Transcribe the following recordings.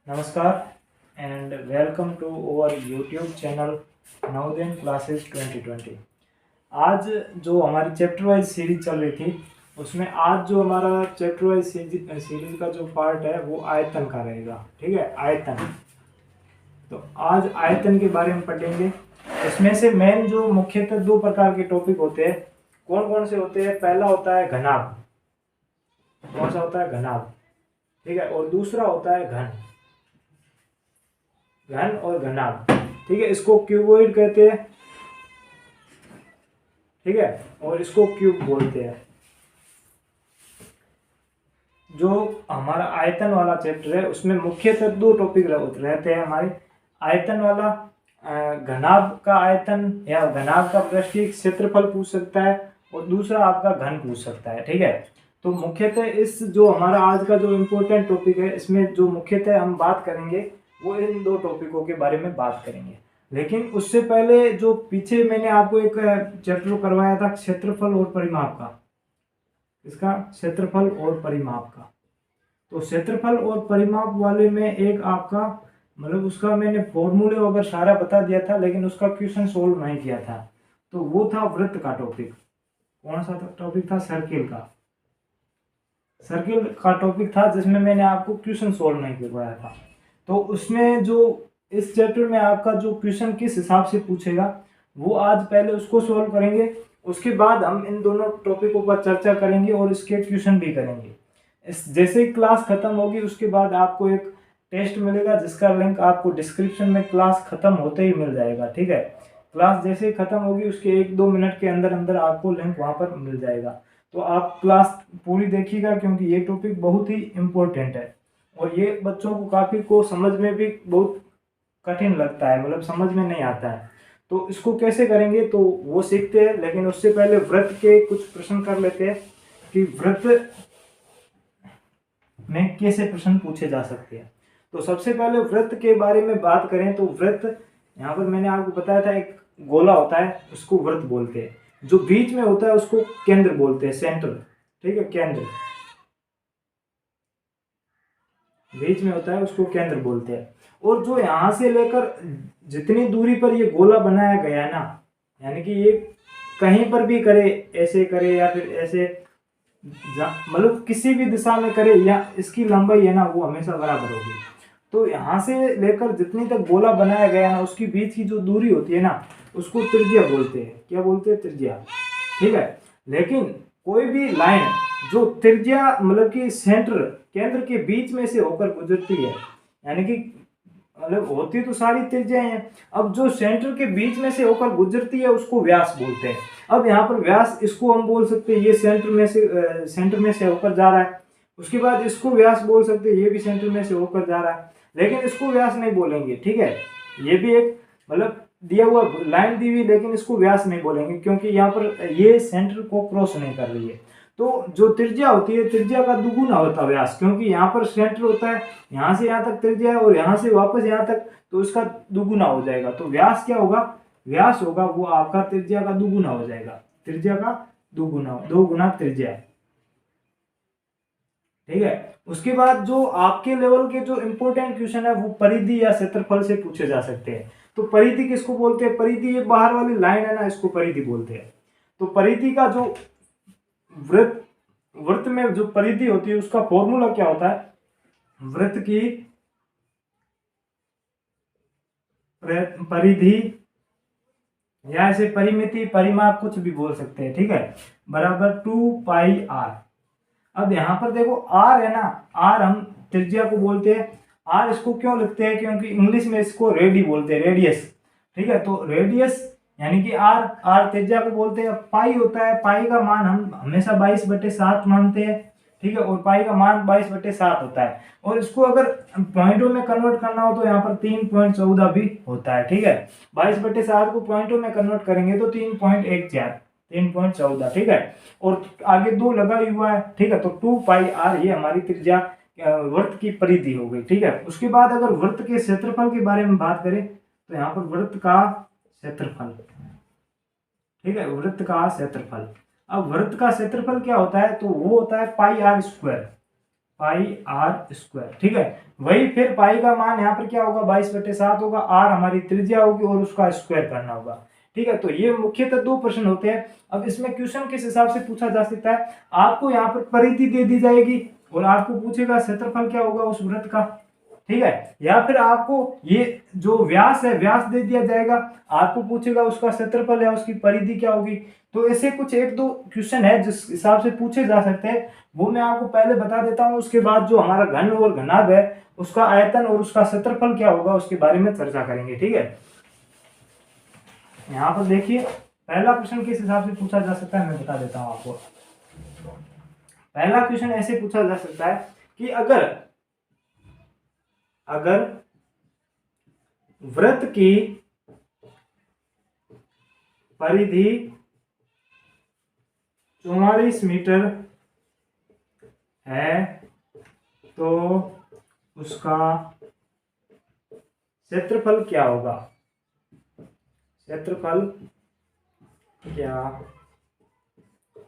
नमस्कार and welcome to our YouTube channel Navodaya classes 2020। आज जो हमारी चैप्टर वाइज सीरीज चल रही थी उसमें आज जो हमारा चैप्टर वाइज सीरीज का जो पार्ट है वो आयतन का रहेगा। ठीक है, आयतन। तो आज आयतन के बारे में पढ़ेंगे। इसमें से मेन जो मुख्यतः दो प्रकार के टॉपिक होते हैं। कौन कौन से होते हैं? पहला होता है घनाभ। कौन सा होता है? घनाभ। ठीक है, और दूसरा होता है घन। घन और घनाभ। ठीक है, इसको क्यूबॉइड कहते हैं। ठीक है, और इसको क्यूब बोलते हैं। जो हमारा आयतन वाला चैप्टर है उसमें मुख्यतः दो टॉपिक रहते हैं हमारे। आयतन वाला घनाभ का आयतन या घनाभ का पृष्ठीय क्षेत्रफल पूछ सकता है, और दूसरा आपका घन पूछ सकता है। ठीक है, तो मुख्यतः इस जो हमारा आज का जो इम्पोर्टेंट टॉपिक है इसमें जो मुख्यतः हम बात करेंगे वो इन दो टॉपिकों के बारे में बात करेंगे। लेकिन उससे पहले जो पीछे मैंने आपको एक चैप्टर करवाया था क्षेत्रफल और परिमाप का, इसका क्षेत्रफल और परिमाप का। तो क्षेत्रफल और परिमाप वाले में एक आपका मतलब उसका मैंने फॉर्मूले वगैरह सारा बता दिया था, लेकिन उसका क्वेश्चन सोल्व नहीं किया था। तो वो था वृत्त का टॉपिक। कौन सा टॉपिक था? सर्किल का। सर्किल का टॉपिक था जिसमें मैंने आपको क्वेश्चन सोल्व नहीं करवाया था। तो उसमें जो इस चैप्टर में आपका जो क्वेश्चन किस हिसाब से पूछेगा वो आज पहले उसको सोल्व करेंगे। उसके बाद हम इन दोनों टॉपिकों पर चर्चा करेंगे और इसके क्वेश्चन भी करेंगे। जैसे ही क्लास खत्म होगी उसके बाद आपको एक टेस्ट मिलेगा जिसका लिंक आपको डिस्क्रिप्शन में क्लास खत्म होते ही मिल जाएगा। ठीक है, क्लास जैसे ही खत्म होगी उसके 1-2 मिनट के अंदर अंदर आपको लिंक वहां पर मिल जाएगा। तो आप क्लास पूरी देखिएगा क्योंकि ये टॉपिक बहुत ही इम्पोर्टेंट है और ये बच्चों को काफ़ी को समझ में भी बहुत कठिन लगता है, मतलब समझ में नहीं आता है। तो इसको कैसे करेंगे तो वो सीखते हैं, लेकिन उससे पहले वृत्त के कुछ प्रश्न कर लेते हैं कि वृत्त में कैसे प्रश्न पूछे जा सकते हैं। तो सबसे पहले वृत्त के बारे में बात करें तो वृत्त, यहाँ पर मैंने आपको बताया था एक गोला होता है उसको वृत्त बोलते हैं। जो बीच में होता है उसको केंद्र बोलते हैं, सेंटर। ठीक है, केंद्र बीच में होता है उसको केंद्र बोलते हैं। और जो यहाँ से लेकर जितनी दूरी पर ये गोला बनाया गया है ना, यानी कि ये कहीं पर भी करे, ऐसे करे या फिर ऐसे, मतलब किसी भी दिशा में करे, या इसकी लंबाई है ना वो हमेशा बराबर होगी। तो यहाँ से लेकर जितनी तक गोला बनाया गया है ना उसकी बीच की जो दूरी होती है ना उसको त्रिज्या बोलते हैं। क्या बोलते हैं? त्रिज्या। ठीक है, लेकिन कोई भी लाइन जो त्रिज्या मतलब कि सेंटर केंद्र के बीच में से होकर गुजरती है, यानी कि मतलब होती तो सारी त्रिज्याएं हैं, अब जो सेंटर के बीच में से होकर गुजरती है उसको व्यास बोलते हैं। अब यहाँ पर व्यास इसको हम बोल सकते हैं ये सेंटर में से होकर जा रहा है। उसके बाद इसको व्यास बोल सकते हैं, ये भी सेंटर में से होकर जा रहा है, लेकिन इसको व्यास नहीं बोलेंगे। ठीक है, ये भी एक मतलब दिया हुआ लाइन दी हुई, लेकिन इसको व्यास नहीं बोलेंगे क्योंकि यहाँ पर ये सेंटर को क्रॉस नहीं कर रही है। तो जो त्रिज्या होती है त्रिज्या का दुगुना होता है व्यास, क्योंकि यहाँ पर सेंटर होता है, यहाँ से यहाँ तक त्रिज्या है और यहाँ से वापस यहाँ तक, तो इसका दुगुना हो जाएगा। तो व्यास क्या होगा? व्यास होगा वो आपका त्रिज्या का दुगुना हो जाएगा। त्रिज्या का दुगुना, 2 गुना त्रिज्या। ठीक है, उसके बाद जो आपके लेवल के जो इंपॉर्टेंट क्वेश्चन है वो परिधि या क्षेत्रफल से पूछे जा सकते हैं। तो परिधि किसको बोलते हैं? परिधि ये बाहर वाली लाइन है ना, इसको परिधि बोलते हैं। तो परिधि का जो वृत्त वृत्त में जो परिधि होती है उसका फॉर्मूला क्या होता है? वृत्त की परिधि या ऐसे परिमिति परिमाप कुछ भी बोल सकते हैं। ठीक है, बराबर 2πr। अब यहाँ पर देखो r है ना, r हम त्रिज्या को बोलते हैं। r इसको क्यों लिखते हैं? क्योंकि इंग्लिश में इसको रेडी बोलते हैं, रेडियस। ठीक है, तो रेडियस यानी कि r त्रिज्या को बोलते हैं। पाई होता है, पाई का मान हम हमेशा 22/7 मानते हैं। ठीक है, और पाई का मान 22/7 होता है। और इसको अगर पॉइंटों में कन्वर्ट करना हो तो यहाँ पर 3.14 भी होता है। ठीक है, 22/7 को पॉइंटों में कन्वर्ट करेंगे तो 3.14, 3.14। ठीक है, और आगे 2 लगा हुआ है। ठीक है, तो 2πr ये हमारी त्रिज्या वृत्त की परिधि हो गई। ठीक है, उसके बाद अगर वृत्त के क्षेत्रफल के बारे में बात करें तो यहाँ पर वृत्त का क्षेत्रफल। ठीक है, वृत्त का क्षेत्रफल। अब वृत्त का क्षेत्रफल क्या होता है? तो वो होता है πr²। Pi are square. ठीक है, वही फिर पाई का मान यहाँ पर क्या होगा 22/7 होगा, आर हमारी त्रिज्या होगी और उसका स्क्वायर करना होगा। ठीक है, तो ये मुख्यतः दो प्रश्न होते हैं। अब इसमें क्वेश्चन किस हिसाब से पूछा जा सकता है, आपको यहाँ पर परिधि दे दी जाएगी और आपको पूछेगा क्षेत्रफल क्या होगा उस वृत्त का। ठीक है, या फिर आपको ये जो व्यास है व्यास दे दिया जाएगा, आपको पूछेगा उसका क्षेत्रफल या उसकी परिधि क्या होगी। तो ऐसे कुछ एक दो क्वेश्चन है जिस हिसाब से पूछे जा सकते हैं, वो मैं आपको पहले बता देता हूं। उसके बाद जो हमारा घन और घनाभ है उसका आयतन और उसका क्षेत्रफल क्या होगा उसके बारे में चर्चा करेंगे। ठीक है, यहाँ पर देखिए पहला प्रश्न किस हिसाब से पूछा जा सकता है मैं बता देता हूं आपको। पहला क्वेश्चन ऐसे पूछा जा सकता है कि अगर वृत्त की परिधि 44 मीटर है तो उसका क्षेत्रफल क्या होगा, क्षेत्रफल क्या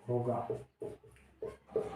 होगा।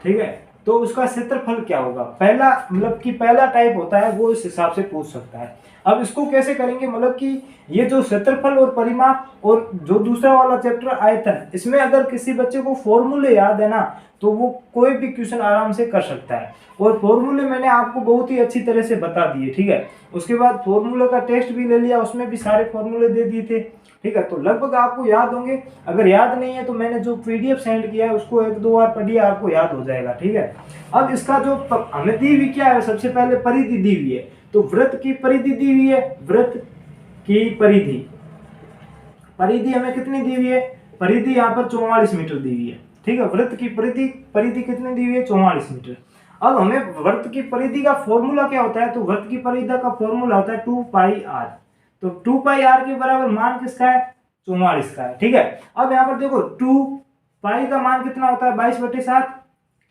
ठीक है, तो उसका क्षेत्रफल क्या होगा, पहला मतलब कि पहला टाइप होता है वो इस हिसाब से पूछ सकता है। अब इसको कैसे करेंगे, मतलब कि ये जो क्षेत्रफल और परिमाप और जो दूसरा वाला चैप्टर आयतन, इसमें अगर किसी बच्चे को फॉर्मूले याद है ना तो वो कोई भी क्वेश्चन आराम से कर सकता है। और फॉर्मूले मैंने आपको बहुत ही अच्छी तरह से बता दिए। ठीक है, उसके बाद फॉर्मूले का टेस्ट भी ले लिया, उसमें भी सारे फॉर्मूले दे दिए थे। ठीक है, तो लगभग आपको याद होंगे। अगर याद नहीं है तो मैंने जो पीडीएफ सेंड किया है उसको एक दो बार पढ़िए, आपको याद हो जाएगा। ठीक है, अब इसका जो हमें दी हुई क्या है, सबसे पहले परिधि दी हुई है, तो वृत्त की परिधि दी हुई है। वृत्त की परिधि हमें कितनी दी हुई है, परिधि यहाँ पर 44 मीटर दी हुई है। ठीक है, वृत्त की परिधि कितनी दी हुई है, 44 मीटर। अब हमें वृत्त की परिधि का फॉर्मूला क्या होता है, तो वृत्त की परिधि का फॉर्मूला होता है 2πr। तो 2πr के बराबर मान किसका है, 44 का है। ठीक है, अब यहाँ पर देखो 2π का मान कितना होता है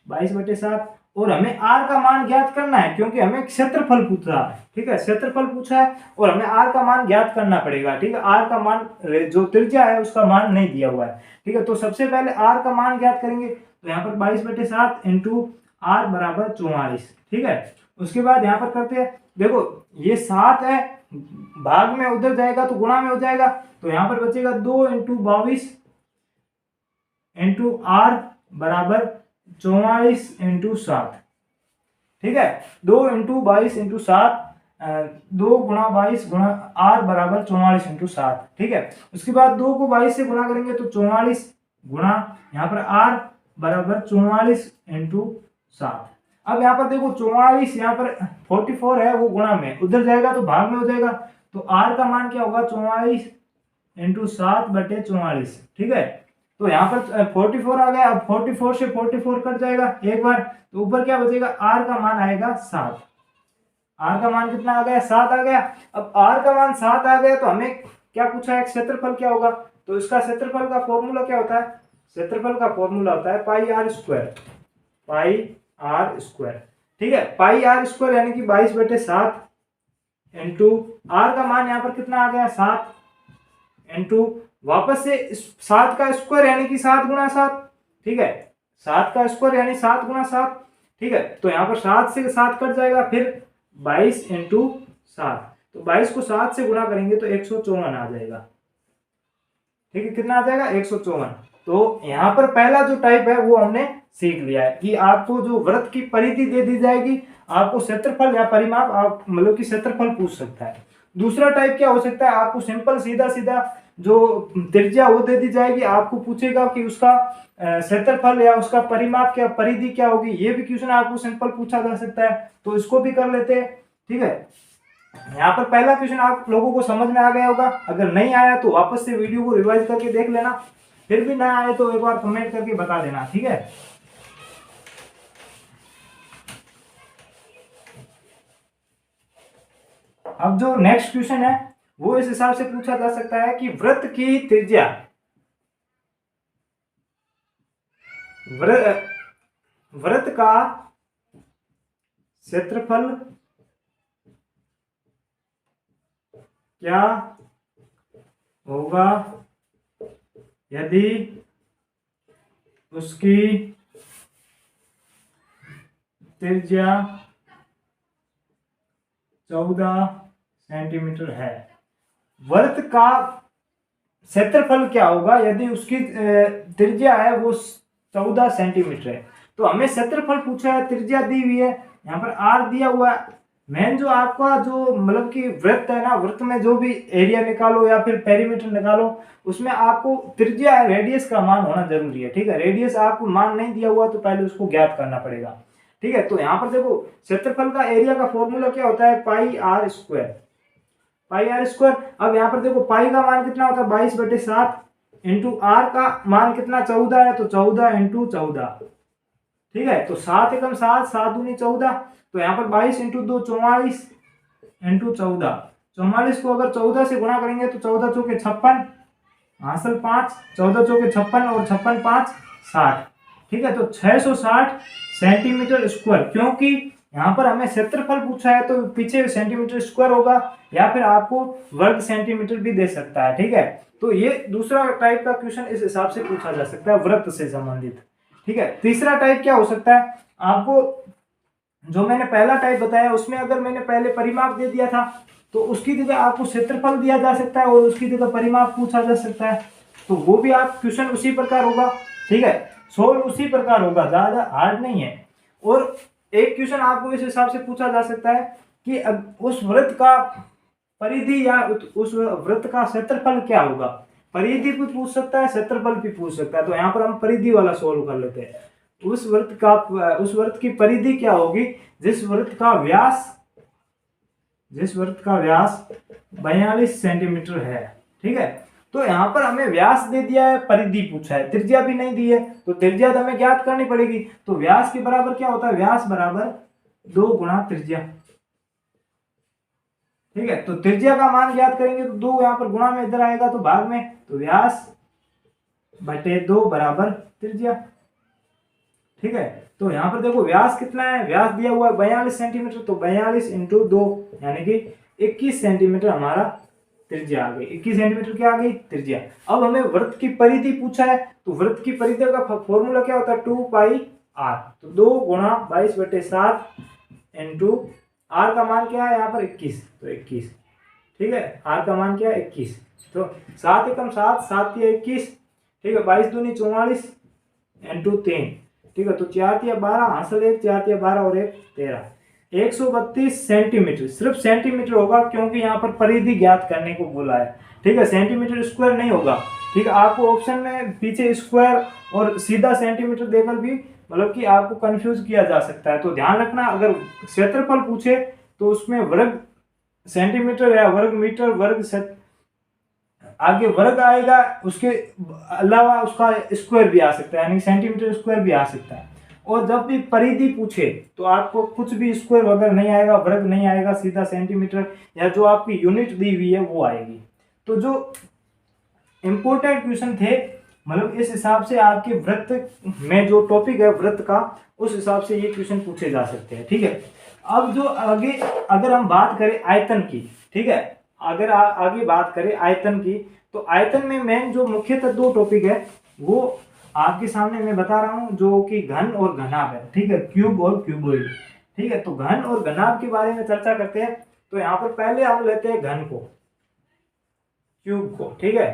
22/7 और हमें r का मान ज्ञात करना है क्योंकि हमें क्षेत्रफल पूछा है। ठीक है, क्षेत्रफल पूछा है और हमें r का मान ज्ञात करना पड़ेगा। ठीक है, r का मान जो त्रिज्या है उसका मान नहीं दिया हुआ है। ठीक है, तो सबसे पहले r का मान ज्ञात करेंगे, तो यहाँ पर 22/7 इंटू r बराबर 44। ठीक है, उसके बाद यहाँ पर करते हैं, देखो ये 7 है, भाग में उधर जाएगा तो गुणा में हो जाएगा, तो यहाँ पर बचेगा 2 इंटू 22 इंटू r बराबर 44 इंटू 7। ठीक है, 2 इंटू 22 इंटू 7, 2 गुणा 22 गुणा r बराबर 44 इंटू 7। ठीक है, उसके बाद 2 को 22 से गुणा करेंगे तो 44 गुणा यहाँ पर r बराबर 44 इंटू 7। अब यहाँ पर देखो 44 यहाँ पर 44 है वो गुणा में, उधर जाएगा तो भाग में हो जाएगा, तो r का मान क्या होगा 44 इंटू 7/44। ठीक है, तो यहाँ पर 44 आ गया। अब 44 से 44 कट जाएगा एक बार, तो ऊपर क्या बचेगा, r का मान आएगा 7। r का मान कितना आ गया, 7 आ गया। अब r का मान 7 आ गया तो हमें क्या पूछा है, क्षेत्रफल क्या होगा। तो इसका क्षेत्रफल का फॉर्मूला क्या होता है, क्षेत्रफल का फॉर्मूला होता है πr²। ठीक है, πr² यानी कि 22/7 इंटू r का मान यहाँ पर कितना आ गया 7 इंटू वापस से 7 का स्क्वायर यानी कि 7 गुणा 7। ठीक है, 7 का स्क्वायर यानी 7 गुणा 7। ठीक है, तो यहाँ पर 7 से 7 कट जाएगा, फिर 22 इंटू 7, तो 22 को 7 से गुणा करेंगे तो 154 आ जाएगा। ठीक है, कितना आ जाएगा 154। तो यहाँ पर पहला जो टाइप है वो हमने सीख लिया है कि आपको जो वृत्त की परिधि दे दी जाएगी, आपको क्षेत्रफल या परिमाप आप मतलब कि क्षेत्रफल पूछ सकता है। दूसरा टाइप क्या हो सकता है, आपको सिंपल सीधा सीधा जो त्रिज्या वो दे दी जाएगी, आपको पूछेगा कि उसका क्षेत्रफल या उसका परिमाप क्या परिधि क्या होगी, ये भी क्वेश्चन आपको सिंपल पूछा जा सकता है, तो इसको भी कर लेते हैं। ठीक है, यहाँ पर पहला क्वेश्चन आप लोगों को समझ में आ गया होगा, अगर नहीं आया तो वापस से वीडियो को रिवाइज करके देख लेना, फिर भी ना आए तो एक बार कमेंट करके बता देना। ठीक है, अब जो नेक्स्ट क्वेश्चन है वो इस हिसाब से पूछा जा सकता है कि वृत्त की त्रिज्या वृत्त का क्षेत्रफल क्या होगा यदि उसकी त्रिज्या 14 सेंटीमीटर है। वृत्त का क्षेत्रफल क्या होगा यदि उसकी त्रिज्या है वो 14 सेंटीमीटर है। तो हमें क्षेत्रफल पूछा है, त्रिज्या दी हुई है, यहाँ पर आर दिया हुआ है। मेन जो आपका जो मतलब कि वृत्त है ना, वृत्त में जो भी एरिया निकालो या फिर पेरीमीटर निकालो, उसमें आपको त्रिज्या रेडियस का मान होना जरूरी है। ठीक है, रेडियस आपको मान नहीं दिया हुआ तो पहले उसको ज्ञात करना पड़ेगा। ठीक है, तो यहाँ पर देखो क्षेत्रफल का एरिया का फॉर्मूला क्या होता है, pi are square, pi are square. अब यहाँ पर देखो पाई का मान कितना होता है 22/7 इंटू आर का मान कितना 14 है, तो 14 इंटू 14। ठीक है, तो 7 एकम 7, 7 दूनी 14, तो यहाँ पर 22 इंटू 2 44 इंटू 14। 44 को अगर 14 से गुणा करेंगे तो 14 चौके 56, हासिल 5, 14 चौके 56 और 56 5 60। ठीक है, तो 660 सेंटीमीटर स्क्वायर। क्योंकि यहाँ पर हमें क्षेत्रफल पूछा है तो पीछे सेंटीमीटर स्क्वायर होगा या फिर आपको वर्ग सेंटीमीटर भी दे सकता है। ठीक है, तो ये दूसरा टाइप का क्वेश्चन इस हिसाब से पूछा जा सकता है वृत्त से संबंधित। ठीक है, तीसरा टाइप क्या हो सकता है, आपको जो मैंने पहला टाइप बताया उसमें अगर मैंने पहले परिमाप दे दिया था तो उसकी जगह आपको क्षेत्रफल दिया जा सकता है और उसकी जगह परिमाप पूछा जा सकता है, तो वो भी आप क्वेश्चन उसी प्रकार होगा। ठीक है, सोल्व उसी प्रकार होगा, ज्यादा हार्ड नहीं है। और एक क्वेश्चन आपको इस हिसाब से पूछा जा सकता है कि अब उस वृत्त का परिधि या उस वृत्त का क्षेत्रफल क्या होगा, परिधि भी पूछ सकता है, क्षेत्रफल भी पूछ सकता है। तो यहाँ पर हम परिधि वाला सोल्व कर लेते हैं। उस वृत्त की परिधि क्या होगी, जिस वृत्त का व्यास 42 सेंटीमीटर है। ठीक है, तो यहाँ पर हमें व्यास दे दिया है, परिधि पूछा है, त्रिज्या भी नहीं दी है, तो त्रिज्या तो हमें ज्ञात करनी पड़ेगी। तो व्यास के बराबर क्या होता है, व्यास बराबर 2 गुणा त्रिज्या। ठीक है, तो त्रिज्या का मान ज्ञात करेंगे तो 2 यहाँ पर गुणा में इधर आएगा तो भाग में, तो व्यास बटे 2 बराबर त्रिज्या। ठीक है, तो यहाँ पर देखो व्यास कितना है, व्यास दिया हुआ है 42 सेंटीमीटर, तो 42 इंटू 2 यानी कि 21 सेंटीमीटर हमारा त्रिज्या आ गई। 21 सेंटीमीटर क्या आ गई, त्रिज्या। अब हमें वृत्त की परिधि पूछा है, तो वृत्त की परिधि का फॉर्मूला क्या होता है, 2 पाई आर, तो 2 गुणा 22/7 इंटू आर का मान क्या है यहाँ पर 21, तो 21। ठीक है, आर का मान क्या है 21, तो 7 एकम 7, 7 तिया 21। ठीक है, 22 दूनी 44 इंटू 3। ठीक है, तो 4 तिया 12, हासिल 1, 4 तिया 12 और 1 13, 132 सेंटीमीटर। सिर्फ सेंटीमीटर होगा क्योंकि यहाँ पर परिधि ज्ञात करने को बोला है। ठीक है, सेंटीमीटर स्क्वायर नहीं होगा। ठीक है, आपको ऑप्शन में पीछे स्क्वायर और सीधा सेंटीमीटर देकर भी मतलब कि आपको कंफ्यूज किया जा सकता है। तो ध्यान रखना, अगर क्षेत्रफल पूछे तो उसमें वर्ग सेंटीमीटर या वर्ग मीटर वर्ग आगे वर्ग आएगा, उसके अलावा उसका स्क्वायर भी आ सकता है, यानी सेंटीमीटर स्क्वायर भी आ सकता है। और जब भी परिधि पूछे तो आपको कुछ भी स्क्वायर वगैरह नहीं आएगा, वर्ग नहीं आएगा, सीधा सेंटीमीटर या जो आपकी यूनिट दी हुई है वो आएगी। तो जो इम्पोर्टेंट क्वेश्चन थे मतलब इस हिसाब से आपके वृत्त में जो टॉपिक है वृत्त का, उस हिसाब से ये क्वेश्चन पूछे जा सकते हैं। ठीक है, अब जो आगे अगर हम बात करें आयतन की, ठीक है, अगर आगे बात करें आयतन की, तो आयतन में मेन जो मुख्यतः 2 टॉपिक है वो आपके सामने मैं बता रहा हूं, जो कि घन और घनाभ है। ठीक है, क्यूब और क्यूबॉइड। ठीक है, तो घन और घनाभ के बारे में चर्चा करते हैं। तो यहाँ पर पहले हम लेते हैं घन को, क्यूब को। ठीक है,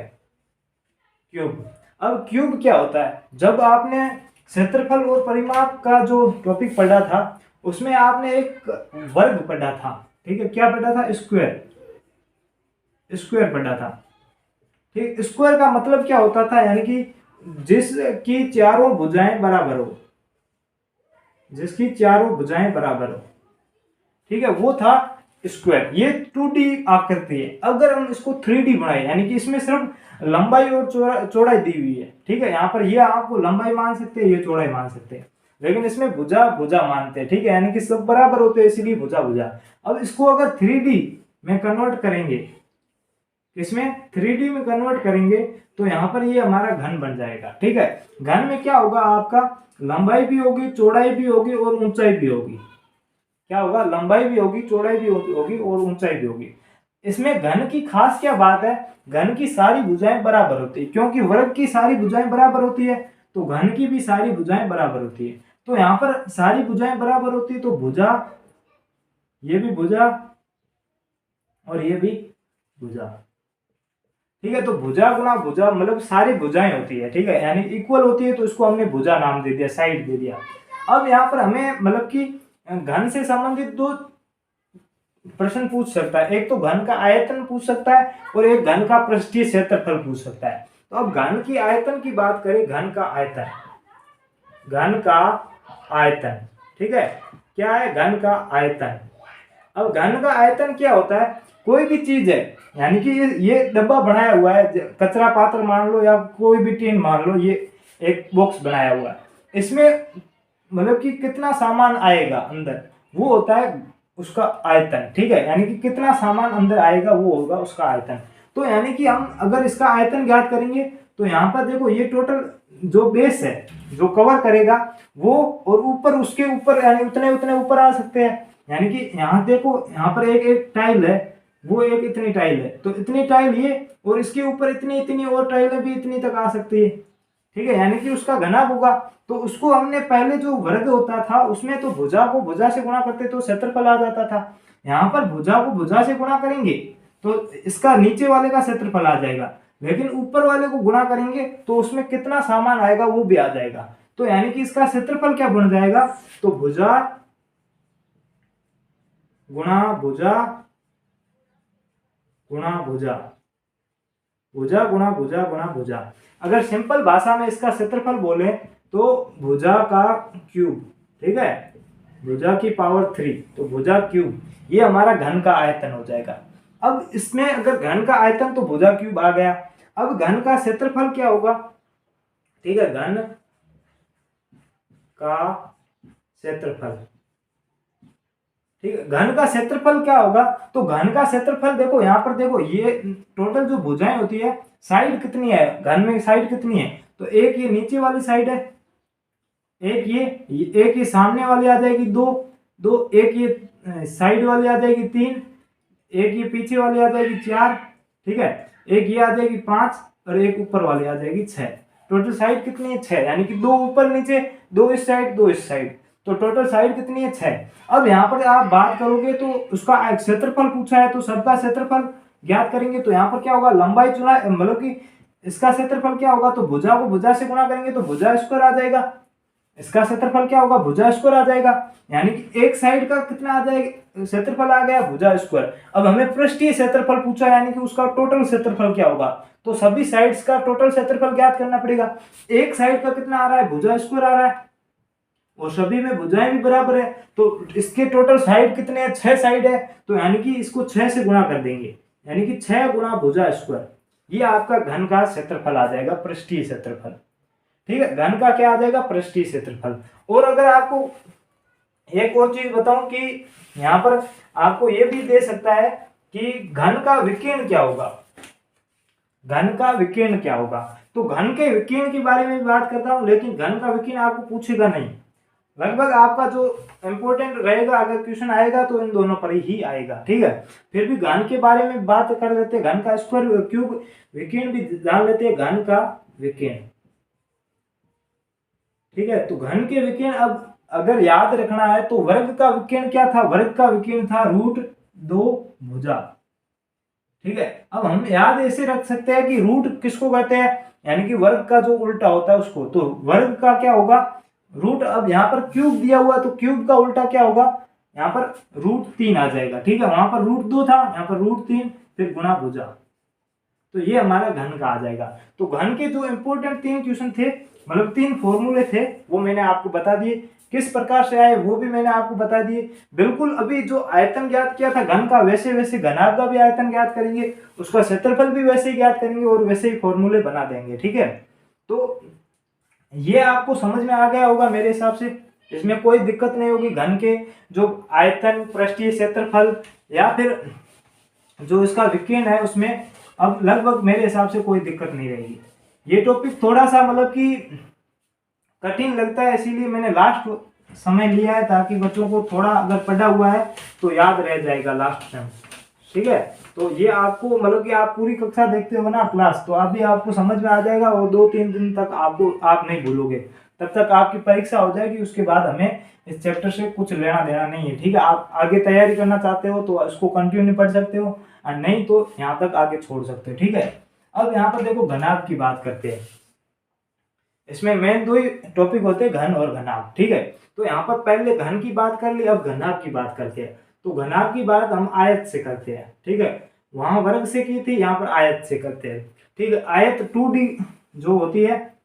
क्यूब। अब क्यूब क्या होता है, जब आपने क्षेत्रफल और परिमाप का जो टॉपिक पढ़ा था उसमें आपने एक वर्ग पढ़ा था। ठीक है, क्या पढ़ा था, स्क्वायर, स्क्वायर पढ़ा था। ठीक, स्क्वायर का मतलब क्या होता था, यानी कि जिसकी चारों भुजाएं बराबर हो, जिसकी चारों भुजाएं बराबर हो। ठीक है, वो था स्क्वायर। ये 2D आकृति है। अगर हम इसको 3D बनाए, यानी कि इसमें सिर्फ लंबाई और चौड़ाई दी हुई है। ठीक है, यहाँ पर ये आपको लंबाई मान सकते हैं, ये चौड़ाई मान सकते हैं, लेकिन इसमें भुजा भुजा मानते हैं। ठीक है, यानी कि सब बराबर होते हैं, इसलिए भुजा भुजा। अब इसको अगर 3D में कन्वर्ट करेंगे, इसमें 3D में कन्वर्ट करेंगे तो यहाँ पर ये हमारा घन बन जाएगा। ठीक है, घन में क्या होगा, आपका लंबाई भी होगी, चौड़ाई भी होगी और ऊंचाई भी होगी। क्या होगा, लंबाई भी होगी, चौड़ाई भी होगी और ऊंचाई भी होगी। इसमें घन की खास क्या बात है, घन की सारी भुजाएं बराबर होती है, क्योंकि वर्ग की सारी भुजाएं बराबर होती है तो घन की भी सारी भुजाएं बराबर होती है। तो यहाँ पर सारी भुजाएं बराबर होती है, तो भुजा, ये भी भुजा और ये भी भुजा, ठीक है। तो भुजा गुना भुजा मतलब सारी भुजाएं होती है, ठीक है, यानी इक्वल होती है, तो इसको हमने भुजा नाम दे दिया, साइड दे दिया। अब यहाँ पर हमें मतलब कि घन से संबंधित दो प्रश्न पूछ सकता है, एक तो घन का आयतन पूछ सकता है और एक घन का पृष्ठीय क्षेत्रफल पूछ सकता है। तो अब घन की आयतन की बात करें, घन का आयतन, घन का आयतन, ठीक है, क्या है, घन का आयतन। अब घन का आयतन क्या होता है, कोई भी चीज है, यानी कि ये डब्बा बनाया हुआ है, कचरा पात्र मान लो या कोई भी टीन मान लो, ये एक बॉक्स बनाया हुआ है, इसमें मतलब कि कितना सामान आएगा अंदर, वो होता है उसका आयतन, ठीक है, यानी कि कितना सामान अंदर आएगा वो होगा उसका आयतन। तो यानी कि हम अगर इसका आयतन ज्ञात करेंगे तो यहाँ पर देखो ये टोटल जो बेस है जो कवर करेगा वो, और ऊपर उसके ऊपर यानी उतने उतने ऊपर आ सकते हैं, यानी कि यहाँ देखो यहाँ पर एक एक टाइल है, वो एक इतनी टाइल है, तो इतनी टाइल ये, और इसके ऊपर इतनी इतनी और टाइलें भी इतनी तक आ सकती है, ठीक है, यानी कि उसका घनाभ होगा। तो उसको हमने पहले जो वर्ग होता था उसमें तो भुजा को भुजा से गुणा करते तो क्षेत्रफल आ जाता था, यहाँ पर भुजा को भुजा से गुणा करेंगे तो इसका नीचे वाले का क्षेत्रफल आ जाएगा, लेकिन ऊपर वाले को गुणा करेंगे तो उसमें कितना सामान आएगा वो भी आ जाएगा। तो यानी कि इसका क्षेत्रफल क्या बन जाएगा, तो भुजा गुणा भुजा गुणा भुजा, भुजा गुणा भुजा गुणा भुजा। अगर सिंपल भाषा में इसका क्षेत्रफल बोले तो भुजा का क्यूब, ठीक है, भुजा की पावर 3, तो भुजा क्यूब, ये हमारा घन का आयतन हो जाएगा। अब इसमें अगर घन का आयतन तो भुजा क्यूब आ गया, अब घन का क्षेत्रफल क्या होगा, ठीक है, घन का क्षेत्रफल, ठीक है, घन का क्षेत्रफल क्या होगा, तो घन का क्षेत्रफल देखो यहाँ पर देखो, ये टोटल जो भुजाएं होती है साइड कितनी है घन में, साइड कितनी है, तो एक ये नीचे वाली साइड है, एक ये सामने वाली आ जाएगी दो, एक ये साइड वाली आ जाएगी 3, एक ये पीछे वाली आ जाएगी 4, ठीक है, एक ये आ जाएगी 5 और एक ऊपर वाली आ जाएगी 6। टोटल साइड कितनी है 6, यानी कि 2 ऊपर नीचे, 2 इस साइड 2 इस साइड, तो टोटल साइड कितनी है 6। अब यहाँ पर आप बात करोगे तो उसका क्षेत्रफल पूछा है तो सबका क्षेत्रफल ज्ञात करेंगे, तो यहाँ पर क्या होगा, लंबाई चुना मतलब कि इसका क्षेत्रफल क्या होगा, तो भुजा को भुजा से गुणा करेंगे तो भुजा स्क्वायर आ जाएगा, इसका क्षेत्रफल क्या होगा, भुजा स्क्वायर आ जाएगा, यानी कि एक साइड का कितना आ जाएगा, क्षेत्रफल आ गया भुजा स्क्वायर। अब हमें पृष्ठीय क्षेत्रफल पूछा, यानी कि उसका टोटल क्षेत्रफल क्या होगा, तो सभी साइड्स का टोटल क्षेत्रफल ज्ञात करना पड़ेगा। एक साइड का कितना आ रहा है, भुजा स्क्वायर आ रहा है, और सभी में भुजाएं भी बराबर है, तो इसके टोटल साइड कितने हैं, 6 साइड है, तो यानी कि इसको 6 से गुणा कर देंगे, यानी कि 6 गुणा भुजा स्क्वायर, ये आपका घन का क्षेत्रफल आ जाएगा, पृष्ठीय क्षेत्रफल, ठीक है, घन का क्या आ जाएगा, पृष्ठीय क्षेत्रफल। और अगर आपको एक और चीज बताऊं कि यहाँ पर आपको ये भी दे सकता है कि घन का विकीर्ण क्या होगा, घन का विकीर्ण क्या होगा, तो घन के विकीर्ण के बारे में भी बात करता हूं, लेकिन घन का विकीर्ण आपको पूछेगा नहीं, लगभग आपका जो इंपॉर्टेंट रहेगा अगर क्वेश्चन आएगा तो इन दोनों पर ही आएगा, ठीक है। फिर भी घन के बारे में बात कर लेते हैं, घन का स्क्वायर क्यूब विकीर्ण भी जान लेते हैं, घन का विकीर्ण, ठीक है। तो घन के विकीर्ण अब अगर याद रखना है तो वर्ग का विकीर्ण क्या था, वर्ग का विकीर्ण था √2 भुजा, ठीक है। अब हम याद ऐसे रख सकते हैं कि रूट किसको कहते हैं, यानी कि वर्ग का जो उल्टा होता है उसको, तो वर्ग का क्या होगा रूट। अब यहाँ पर क्यूब दिया हुआ तो क्यूब का उल्टा क्या होगा, यहाँ पर √3 आ जाएगा, ठीक है, वहां पर √2 था, यहाँ पर √3 फिर गुणा भुजा, तो ये हमारा घन का आ जाएगा। तो घन के जो इंपोर्टेंट 3 क्वेश्चन थे, मतलब 3 फॉर्मूले थे, वो मैंने आपको बता दिए, किस प्रकार से आए वो भी मैंने आपको बता दिए। बिल्कुल अभी जो आयतन ज्ञात किया था घन का, वैसे वैसे घनाभ का भी आयतन ज्ञात करेंगे, उसका क्षेत्रफल भी वैसे ही ज्ञात करेंगे और वैसे ही फॉर्मूले बना देंगे, ठीक है। तो ये आपको समझ में आ गया होगा मेरे हिसाब से, इसमें कोई दिक्कत नहीं होगी। घन के जो आयतन, पृष्ठीय क्षेत्रफल या फिर जो इसका विकीर्ण है उसमें अब लगभग मेरे हिसाब से कोई दिक्कत नहीं रहेगी। ये टॉपिक थोड़ा सा मतलब कि कठिन लगता है, इसीलिए मैंने लास्ट समय लिया है ताकि बच्चों को थोड़ा अगर पढ़ा हुआ है तो याद रह जाएगा लास्ट टाइम, ठीक है। तो ये आपको मतलब कि आप पूरी कक्षा देखते हो ना क्लास, तो अभी आपको समझ में आ जाएगा और 2-3 दिन तक आपको आप नहीं भूलोगे। तब तक आपकी परीक्षा हो जाएगी, उसके बाद हमें इस चैप्टर से कुछ लेना देना नहीं है। ठीक है, आप आगे तैयारी करना चाहते हो तो इसको कंटिन्यू पढ़ सकते हो, और नहीं तो यहाँ तक आगे छोड़ सकते हो। ठीक है, अब यहाँ पर देखो घनाभ की बात करते हैं। इसमें मेन दो ही टॉपिक होते हैं, घन और घनाभ। ठीक है, तो यहाँ पर पहले घन की बात कर ली, अब घनाभ की बात करते हैं। तो घनाभ की बात हम आयत से करते हैं। ठीक है, वहां वर्ग से की थी, यहाँ पर आयत से करते हैं। ठीक है, आयत 2D जो होती है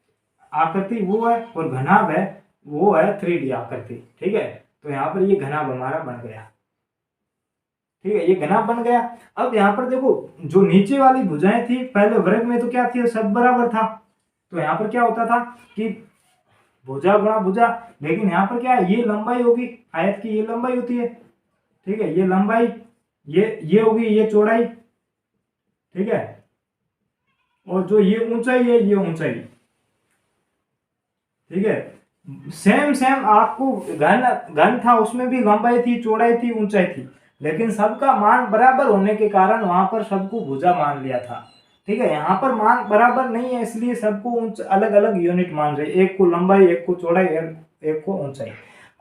आकृति वो है, और घनाभ है वो है 3D आकृति। ठीक है, तो यहाँ पर ये घनाभ हमारा बन गया। ठीक है, ये घनाभ बन गया। अब यहाँ पर देखो जो नीचे वाली भुजाएं थी, पहले वर्ग में तो क्या थी, सब बराबर था, तो यहाँ पर क्या होता था कि भुजा गुणा भुजा, लेकिन यहाँ पर क्या है, ये लंबाई होगी आयत की, ये लंबाई होती है। ठीक है, ये लंबाई, ये होगी, ये चौड़ाई। ठीक है, और जो ये ऊंचाई है, ये ऊंचाई। ठीक है, सेम आपको घन था, उसमें भी लंबाई थी, चौड़ाई थी, ऊंचाई थी, लेकिन सबका मान बराबर होने के कारण वहां पर सबको भुजा मान लिया था। ठीक है, यहाँ पर मान बराबर नहीं है, इसलिए सबको अलग अलग यूनिट मान रहे, एक को लंबाई, एक को चौड़ाई, एक को ऊंचाई।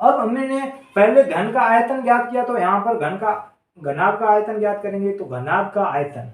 अब हमने पहले घन का आयतन ज्ञात किया, तो यहाँ पर घनाभ का आयतन ज्ञात करेंगे। तो घनाभ का आयतन,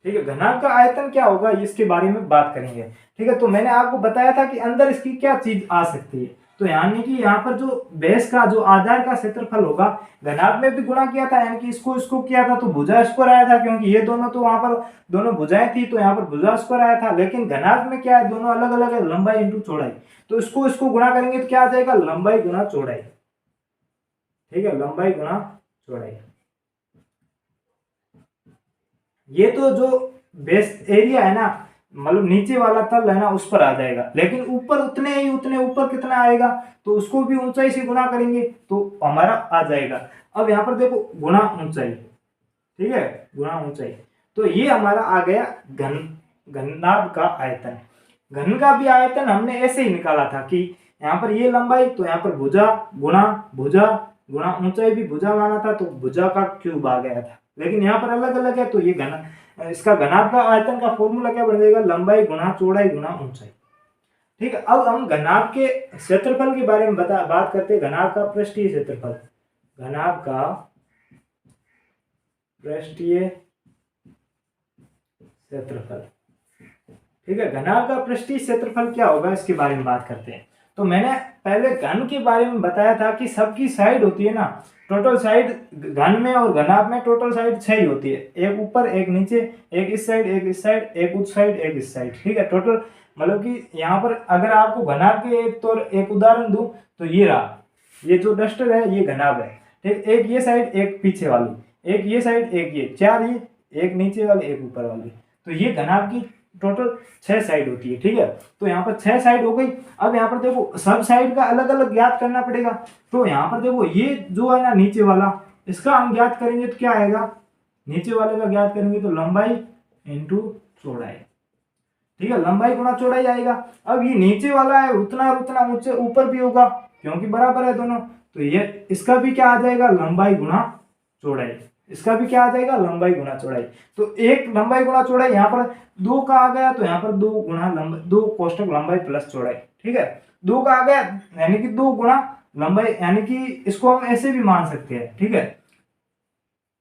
ठीक है, घनाभ का आयतन क्या होगा इसके बारे में बात करेंगे। ठीक है, तो मैंने आपको बताया था कि अंदर इसकी क्या चीज आ सकती है, तो यानी कि यहाँ पर जो बेस का जो आधार का क्षेत्रफल होगा, घनाभ में भी गुणा किया था, यानी कि इसको किया था तो भुजा स्क्वायर आया था, क्योंकि ये दोनों तो वहां पर दोनों भुजाएं थी, तो यहाँ पर भुजा स्क्वायर आया था। लेकिन घनाभ में क्या है, दोनों अलग अलग है, लंबाई इंटू चौड़ाई, तो इसको गुणा करेंगे तो क्या आ जाएगा, लंबाई गुणा चौड़ाई। ठीक है, लंबाई गुणा चौड़ाई। ये तो जो बेस एरिया है ना, मतलब नीचे वाला तल है ना, उस पर आ जाएगा, लेकिन ऊपर उतने ऊपर कितना आएगा, तो उसको भी ऊंचाई से गुणा करेंगे तो हमारा आ जाएगा। अब यहाँ पर देखो गुणा ऊंचाई, ठीक है, गुणा ऊंचाई, तो ये हमारा आ गया घनाभ का आयतन। घन का भी आयतन हमने ऐसे ही निकाला था कि यहाँ पर ये लंबाई, तो यहाँ पर भुजा गुणा ऊंचाई भी भुजा माना था, तो भुजा का क्यूब आ गया था, लेकिन यहाँ पर अलग अलग है, तो ये इसका घनाभ का आयतन का फॉर्मूला क्या बन जाएगा, लंबाई गुणा चौड़ाई गुणा ऊंचाई। ठीक है, अब हम घनाभ के क्षेत्रफल के बारे में बात करते हैं। घनाभ का पृष्ठीय क्षेत्रफल, घनाभ का पृष्ठीय क्षेत्रफल। ठीक है, घनाभ का पृष्ठीय क्षेत्रफल क्या होगा इसके बारे में बात करते हैं। तो मैंने पहले घन के बारे में बताया था कि सबकी साइड होती है ना, टोटल साइड घन में और घनाभ में टोटल साइड 6 ही होती है, एक ऊपर एक नीचे, एक इस साइड एक इस साइड, एक उस साइड एक इस साइड। ठीक है, टोटल मतलब कि यहाँ पर अगर आपको घनाभ के एक उदाहरण दूं तो ये रहा, ये जो डस्टर है ये घनाभ है। ठीक, एक ये साइड एक पीछे वाली, एक ये साइड एक ये, 4 ये, एक नीचे वाली एक ऊपर वाली, तो ये घनाभ की टोटल 6 साइड होती है। ठीक है, तो यहाँ पर 6 साइड हो गई। अब यहाँ पर देखो सब साइड का अलग अलग ज्ञात करना पड़ेगा, तो यहाँ पर देखो ये जो है ना नीचे वाला, इसका हम ज्ञात करेंगे तो क्या आएगा, नीचे वाले का ज्ञात करेंगे तो लंबाई इंटू चौड़ाई। ठीक है, लंबाई गुणा चौड़ाई आएगा। अब ये नीचे वाला है, उतना और उतना ऊंचे ऊपर भी होगा, क्योंकि बराबर है दोनों, तो ये इसका भी क्या आ जाएगा, लंबाई गुणा चौड़ाई। इसका भी क्या आ जाएगा, लंबाई गुणा चौड़ाई। तो एक लंबाई गुणा चौड़ाई, यहाँ पर 2 का आ गया, तो यहाँ पर 2 गुणा लंबाई, 2 कोष्टक लंबाई प्लस चौड़ाई। ठीक है, 2 का आ गया यानी कि 2 गुणा लंबाई, यानी कि इसको हम ऐसे भी मान सकते हैं। ठीक है,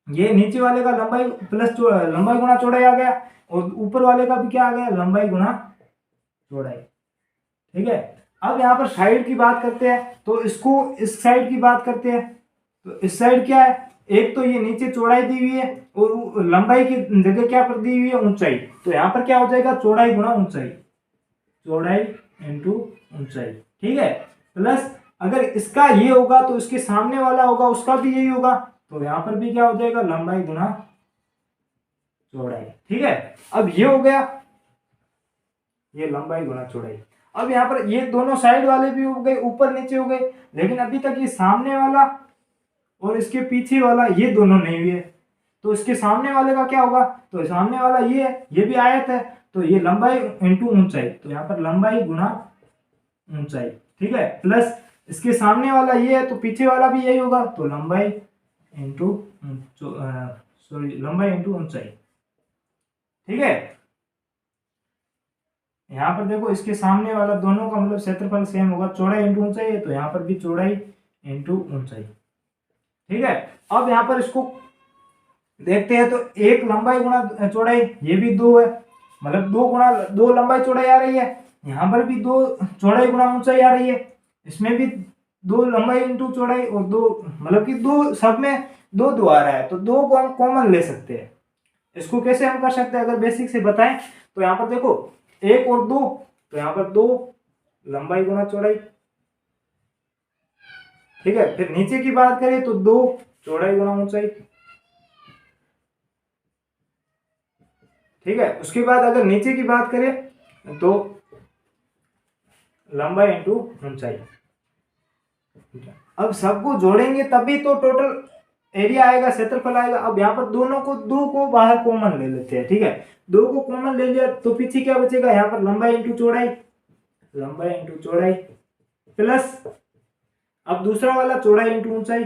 ये नीचे वाले का लंबाई प्लस लंबाई गुणा चौड़ाई आ गया, और ऊपर वाले का भी क्या आ गया, लंबाई गुणा चौड़ाई। ठीक है, अब यहाँ पर साइड की बात करते हैं, तो इसको इस साइड की बात करते हैं। तो इस साइड क्या है, एक तो ये नीचे चौड़ाई दी हुई है, और लंबाई की जगह क्या पर दी हुई है, ऊंचाई, तो यहाँ पर क्या हो जाएगा, चौड़ाई गुणा ऊंचाई, चौड़ाई इंटू ऊंचाई। ठीक है, प्लस अगर इसका ये होगा तो इसके सामने वाला होगा उसका भी यही होगा, तो यहाँ पर भी क्या हो जाएगा, लंबाई गुणा चौड़ाई। ठीक है, अब ये हो गया, ये लंबाई गुणा चौड़ाई। अब यहाँ पर ये दोनों साइड वाले भी हो गए, ऊपर नीचे हो गए, लेकिन अभी तक ये सामने वाला और इसके पीछे वाला ये दोनों नहीं हुए, तो इसके सामने वाले का क्या होगा, तो सामने वाला ये है, ये भी आयत है, तो ये लंबाई इंटू ऊंचाई, तो यहाँ पर लंबाई गुणा ऊंचाई। ठीक है, प्लस इसके सामने वाला ये है, तो पीछे वाला भी यही होगा, तो लंबाई इंटू लंबाई इंटू ऊंचाई। ठीक है, यहाँ पर देखो इसके सामने वाला दोनों का मतलब क्षेत्रफल सेम होगा, चौड़ाई इंटू ऊंचाई है, तो यहाँ पर भी चौड़ाई इंटू ऊंचाई। ठीक है, अब यहाँ पर इसको देखते हैं, तो एक लंबाई गुणा चौड़ाई, ये भी दो है, मतलब दो गुणा दो लंबाई चौड़ाई आ रही है, यहाँ पर भी दो चौड़ाई गुणा ऊंचाई आ रही है, इसमें भी दो लंबाई इंटू चौड़ाई, और दो मतलब कि दो सब में दो दो आ रहा है, तो दो को हम कॉमन ले सकते हैं। इसको कैसे हम कर सकते हैं अगर बेसिक से बताएं, तो यहाँ पर देखो एक और दो, तो यहाँ पर दो लंबाई गुणा चौड़ाई। ठीक है, फिर नीचे की बात करें तो दो चौड़ाई गुणा ऊंचाई। ठीक है, उसके बाद अगर नीचे की बात करें तो लंबाई इंटू ऊंचाई। अब सबको जोड़ेंगे तभी तो टोटल एरिया आएगा, क्षेत्रफल आएगा। अब यहाँ पर दोनों को दो को बाहर कॉमन ले लेते हैं। ठीक है, दो को कॉमन ले लिया तो पीछे क्या बचेगा, यहाँ पर लंबाई इंटू चौड़ाई, लंबाई इंटू चौड़ाई प्लस अब दूसरा वाला चौड़ाई इंटू ऊंचाई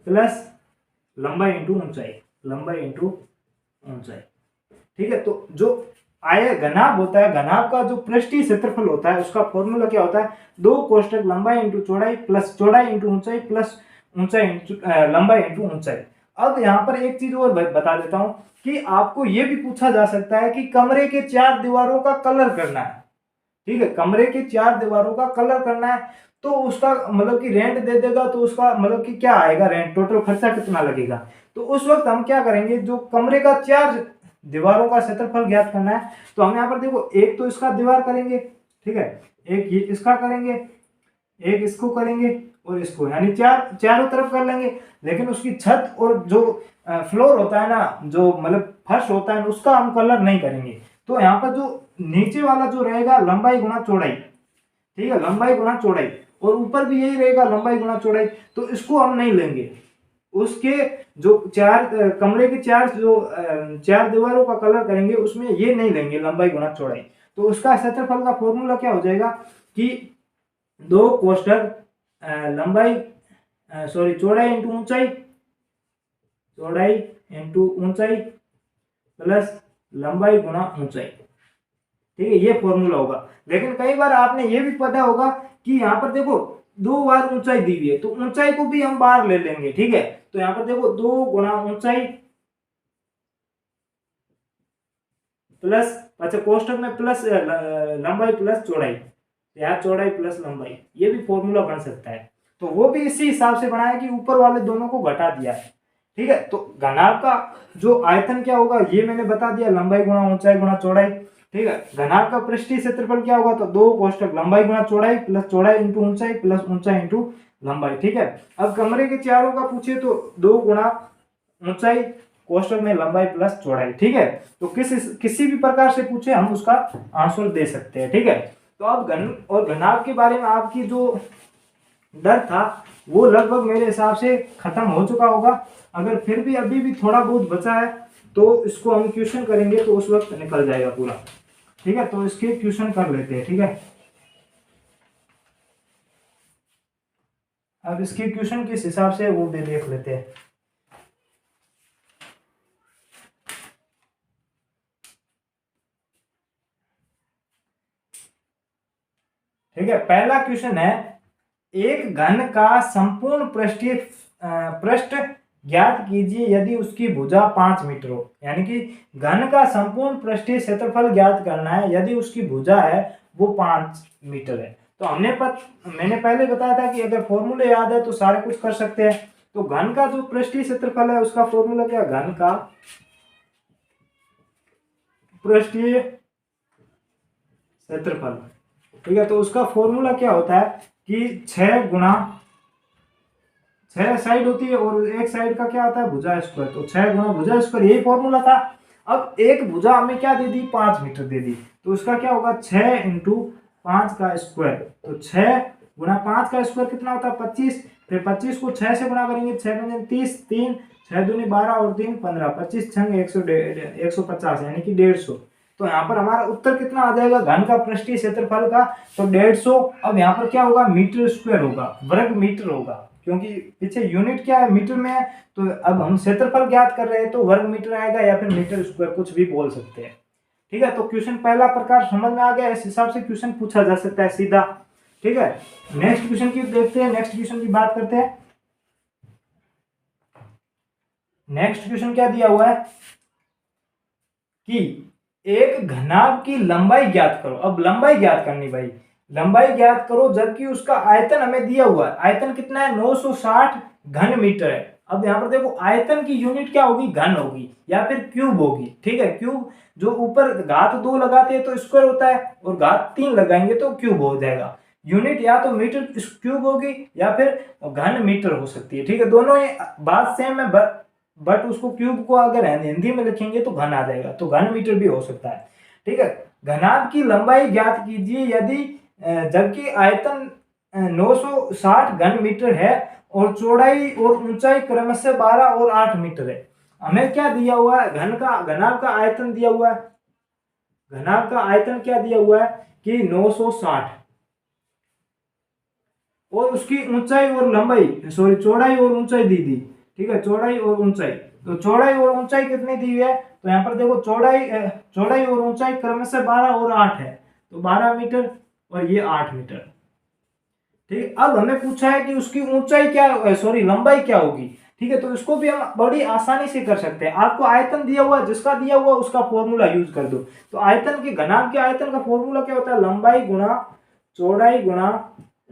प्लस लंबाई इंटू ऊंचाई, लंबाई इंटू ऊंचाई। ठीक है, तो जो आय घनाभ होता है, घनाभ का जो पृष्ठीय क्षेत्रफल होता है उसका फॉर्मूला क्या होता है, दो कोष्टक लंबाई इंटू चौड़ाई प्लस चौड़ाई इंटू ऊंचाई प्लस ऊंचाई इंटू लंबाई इंटू ऊंचाई। अब यहाँ पर एक चीज और बता देता हूं कि आपको ये भी पूछा जा सकता है कि कमरे के चार दीवारों का कलर करना है। ठीक है, कमरे के चार दीवारों का कलर करना है, तो उसका मतलब कि रेंट दे देगा, तो उसका मतलब कि क्या आएगा, रेंट टोटल खर्चा कितना लगेगा। तो उस वक्त हम क्या करेंगे, जो कमरे का चार दीवारों का क्षेत्रफल ज्ञात करना है, तो हम यहाँ पर देखो एक तो इसका दीवार करेंगे, ठीक है, एक ये इसका करेंगे, एक इसको करेंगे और इसको, यानी चारों तरफ कर लेंगे। लेकिन उसकी छत और जो फ्लोर होता है ना, जो मतलब फर्श होता है, उसका हम कलर नहीं करेंगे। तो यहाँ पर जो नीचे वाला जो रहेगा लंबाई गुणा चौड़ाई, ठीक है, लंबाई गुणा चौड़ाई, और ऊपर भी यही रहेगा लंबाई गुणा चौड़ाई, तो इसको हम नहीं लेंगे। उसके जो चार कमरे के चार जो चार दीवारों का कलर करेंगे उसमें ये नहीं लेंगे लंबाई गुणा चौड़ाई। तो उसका क्षेत्रफल का फॉर्मूला क्या हो जाएगा कि दो कोष्टक लंबाई सॉरी चौड़ाई इंटू ऊंचाई, चौड़ाई इंटू ऊंचाई प्लस लंबाई गुणा ऊंचाई। ठीक है, ये फॉर्मूला होगा। लेकिन कई बार आपने ये भी पता होगा कि यहाँ पर देखो दो बार ऊंचाई दी हुई है, तो ऊंचाई को भी हम बाहर ले लेंगे। ठीक है, तो यहाँ पर देखो दो गुणा ऊंचाई प्लस, अच्छा कोष्टक में प्लस लंबाई प्लस चौड़ाई, या चौड़ाई प्लस लंबाई, ये भी फॉर्मूला बन सकता है। तो वो भी इसी हिसाब से बनाया कि ऊपर वाले दोनों को घटा दिया है। ठीक है, तो घनाभ का जो आयतन क्या होगा ये मैंने बता दिया, लंबाई गुणा ऊंचाई गुणा चौड़ाई। ठीक है, घनाभ का पृष्ठीय क्षेत्रफल क्या होगा, तो दो कोष्टक लंबाई गुणा चौड़ाई प्लस चौड़ाई इंटू ऊंचाई प्लस ऊंचाई इंटू लंबाई। ठीक है, अब कमरे के चारों का पूछे तो दो गुणा ऊंचाई कोष्टक में लंबाई प्लस चौड़ाई। ठीक है, तो किसी भी प्रकार से पूछे हम उसका आंसर दे सकते हैं। ठीक है, तो अब घन और घनाभ के बारे में आपकी जो डर था वो लगभग मेरे हिसाब से खत्म हो चुका होगा। अगर फिर भी अभी भी थोड़ा बहुत बचा है तो इसको हम क्वेश्चन करेंगे, तो उस वक्त निकल जाएगा पूरा। ठीक है, तो इसके क्वेश्चन कर लेते हैं। ठीक है, अब इसके क्वेश्चन किस हिसाब से वो भी देख लेते हैं। ठीक है, पहला क्वेश्चन है, एक घन का संपूर्ण पृष्ठीय पृष्ठ ज्ञात कीजिए यदि उसकी भुजा 5 मीटर हो। यानी कि घन का संपूर्ण पृष्ठीय क्षेत्रफल ज्ञात करना है यदि उसकी भुजा है वो 5 मीटर है। तो मैंने पहले बताया था कि अगर फॉर्मूले याद है तो सारे कुछ कर सकते हैं। तो घन का जो पृष्ठीय क्षेत्रफल है उसका फॉर्मूला क्या, घन का पृष्ठीय क्षेत्रफल। ठीक है, तो उसका फॉर्मूला क्या होता है कि 6 गुणा 6 साइड होती है और एक साइड का क्या होता है, भुजा स्क्वायर, तो 6 गुणा भुजा स्क्वायर, यही फॉर्मूला था। अब एक भुजा हमें क्या दे दी, 5 मीटर दे दी, तो उसका क्या होगा 6 इंटू 5 का स्क्वायर, तो 6 गुणा 5 का स्क्वायर कितना होता है 25, फिर 25 को 6 से गुणा करेंगे, 6 पंजे 30, 3 6 दूनी 12 और 3 15, 25 छंग 150 यानी कि 150। तो यहाँ पर हमारा उत्तर कितना आ जाएगा घन का पृष्ठीय क्षेत्रफल का, तो 150। अब यहाँ पर क्या होगा, मीटर स्क्वायर होगा, वर्ग मीटर होगा, क्योंकि पीछे यूनिट क्या है, मीटर में है, तो अब हम क्षेत्रफल ज्ञात कर रहे हैं तो वर्ग मीटर आएगा या फिर मीटर स्क्वायर, कुछ भी बोल सकते हैं। ठीक है, तो क्वेश्चन पहला प्रकार समझ में आ गया, इस हिसाब से क्वेश्चन पूछा जा सकता है सीधा। ठीक है, नेक्स्ट क्वेश्चन की देखते हैं, नेक्स्ट क्वेश्चन की बात करते हैं। नेक्स्ट क्वेश्चन क्या दिया हुआ है कि एक घनाभ की लंबाई ज्ञात करो। अब लंबाई ज्ञात करनी भाई, लंबाई ज्ञात करो, जबकि उसका आयतन हमें दिया हुआ है। आयतन कितना है, 960 घन मीटर है। अब यहाँ पर देखो, आयतन की यूनिट क्या होगी, घन होगी या फिर क्यूब होगी। ठीक है, क्यूब जो ऊपर घात 2 लगाते हैं तो स्क्वायर होता है, और घात 3 लगाएंगे तो क्यूब हो जाएगा। यूनिट या तो मीटर क्यूब होगी या फिर घन मीटर हो सकती है। ठीक है, दोनों ही बात सेम है, बट उसको क्यूब को अगर हिंदी में लिखेंगे तो घन आ जाएगा, तो घन मीटर भी हो सकता है। ठीक है, घनाभ की लंबाई ज्ञात कीजिए यदि जबकि आयतन 960 घन मीटर है और चौड़ाई और ऊंचाई क्रमशः 12 और 8 मीटर है। हमें क्या दिया हुआ है, घनाभ का आयतन दिया हुआ है। घनाभ का आयतन क्या दिया हुआ है कि 960, और उसकी ऊंचाई और लंबाई, सॉरी चौड़ाई और ऊंचाई दी थी। ठीक है, चौड़ाई और ऊंचाई, तो चौड़ाई और ऊंचाई कितनी दी हुई है, तो यहाँ पर देखो चौड़ाई और ऊंचाई क्रमशः 12 और 8 है, तो 12 मीटर और ये 8 मीटर। ठीक है, अब हमें पूछा है कि उसकी ऊंचाई क्या, सॉरी लंबाई क्या होगी। ठीक है, तो इसको भी हम बड़ी आसानी से कर सकते हैं। आपको आयतन दिया हुआ, जिसका दिया हुआ उसका फॉर्मूला यूज कर दो। तो आयतन के घनाभ के आयतन का फॉर्मूला क्या होता है, लंबाई गुणा चौड़ाई गुणा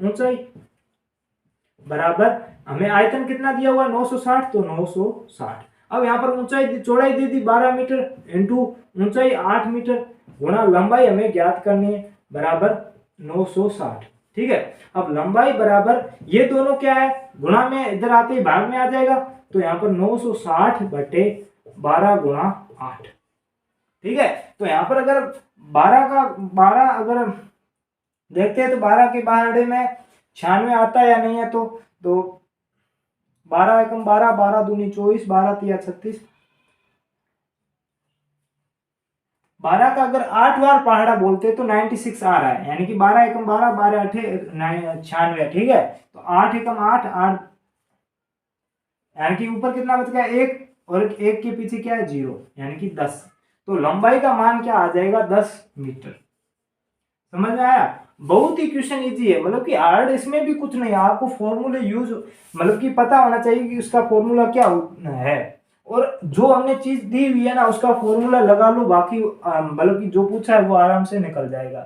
ऊंचाई बराबर, हमें आयतन कितना दिया हुआ 960, तो 960। अब यहाँ पर ऊंचाई चौड़ाई दे दी 12 मीटर इंटू ऊंचाई 8 मीटर गुणा लंबाई हमें ज्ञात करनी है बराबर 960। ठीक है, अब लंबाई बराबर ये दोनों क्या है, गुणा में इधर आते ही भाग में आ जाएगा, तो यहाँ पर 960 बटे 12 गुणा 8। ठीक है, तो यहाँ पर अगर 12 अगर देखते हैं तो 12 के बारह में 96 आता है या नहीं है, तो 12 एकम 12, 12 दूनी 24, 12 तिया 36, 12 का अगर 8 बार पहाड़ा बोलते तो 96 आ रहा है, यानी कि 12 एकम 12, 12 अठे 96। ठीक है, तो 8 एकम 8, 8 यानी कि ऊपर कितना बच गया 1, और एक के पीछे क्या है 0, यानी कि 10। तो लंबाई का मान क्या आ जाएगा 10 मीटर। समझ में आया, बहुत ही क्वेश्चन इजी है, मतलब कि हार्ड इसमें भी कुछ नहीं है। आपको फॉर्मूले यूज मतलब कि पता होना चाहिए कि उसका फॉर्मूला क्या है, और जो हमने चीज दी हुई है ना उसका फॉर्मूला लगा लो, बाकी मतलब कि जो पूछा है वो आराम से निकल जाएगा।